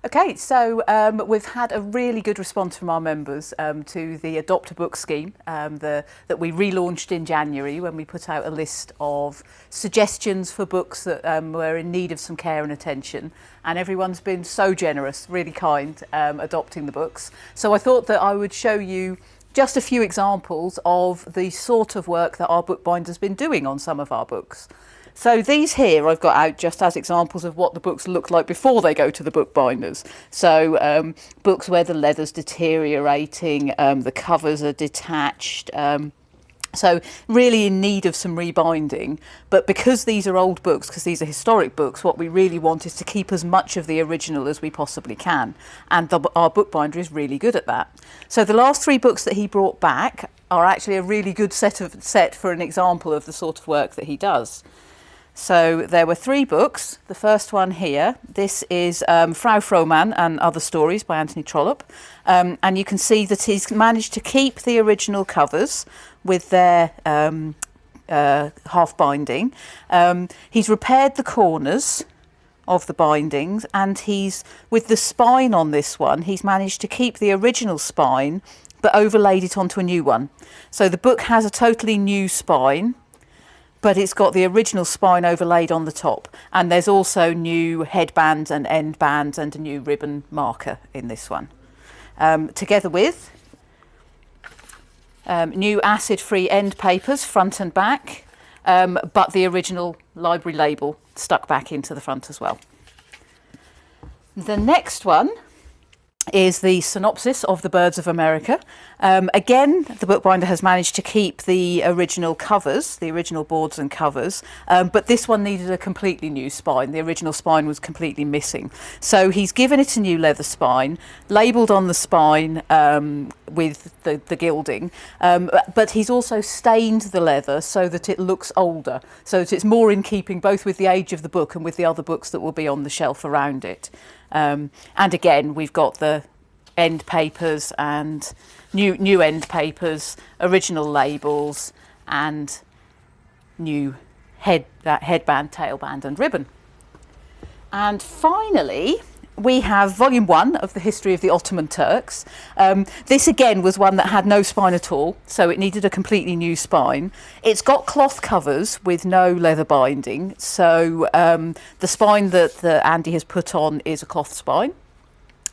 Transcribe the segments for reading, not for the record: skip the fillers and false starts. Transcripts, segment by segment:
Okay, so we've had a really good response from our members to the Adopt a Book scheme that we relaunched in January when we put out a list of suggestions for books that were in need of some care and attention. And everyone's been so generous, really kind, adopting the books. So I thought that I would show you just a few examples of the sort of work that our bookbinder's been doing on some of our books. So these here I've got out just as examples of what the books look like before they go to the bookbinders. So books where the leather's deteriorating, the covers are detached, so really in need of some rebinding. But because these are old books, because these are historic books, what we really want is to keep as much of the original as we possibly can. And our bookbinder is really good at that. So the last 3 books that he brought back are actually a really good set for an example of the sort of work that he does. So there were 3 books. The first one here, this is Frau Frohman and Other Stories by Anthony Trollope. And you can see that he's managed to keep the original covers with their half binding. He's repaired the corners of the bindings, and with the spine on this one, he's managed to keep the original spine but overlaid it onto a new one. So the book has a totally new spine, but it's got the original spine overlaid on the top. And there's also new headbands and end bands and a new ribbon marker in this one. Together with new acid-free end papers, front and back, but the original library label stuck back into the front as well. The next one is the synopsis of The Birds of America. Again, the bookbinder has managed to keep the original covers, the original boards and covers, but this one needed a completely new spine. The original spine was completely missing. So he's given it a new leather spine, labelled on the spine with the gilding, but he's also stained the leather so that it looks older, so that it's more in keeping both with the age of the book and with the other books that will be on the shelf around it. And again, we've got the end papers and new end papers, original labels, and new headband, tailband, and ribbon. And finally, we have volume 1 of the history of the Ottoman Turks. This again was one that had no spine at all, so it needed a completely new spine. It's got cloth covers with no leather binding, so the spine that Andy has put on is a cloth spine.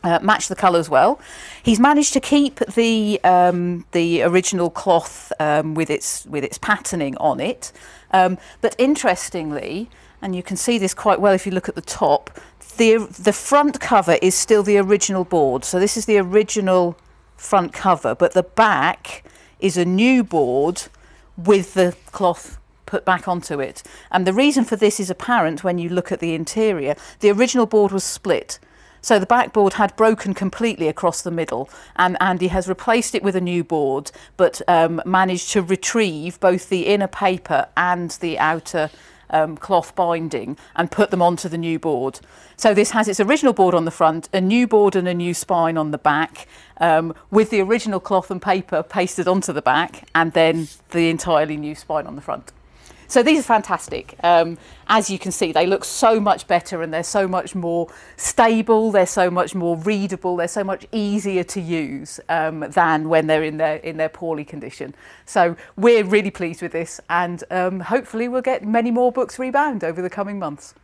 Match the colours well. He's managed to keep the original cloth with its patterning on it, but interestingly, and you can see this quite well if you look at the top, the front cover is still the original board. So this is the original front cover, but the back is a new board with the cloth put back onto it. And the reason for this is apparent when you look at the interior. The original board was split. So the backboard had broken completely across the middle, and Andy has replaced it with a new board, but managed to retrieve both the inner paper and the outer cloth binding and put them onto the new board. So this has its original board on the front, a new board and a new spine on the back, with the original cloth and paper pasted onto the back, and then the entirely new spine on the front. So these are fantastic. As you can see, they look so much better, and they're so much more stable, they're so much more readable, they're so much easier to use than when they're in their poorly condition. So we're really pleased with this, and hopefully we'll get many more books rebound over the coming months.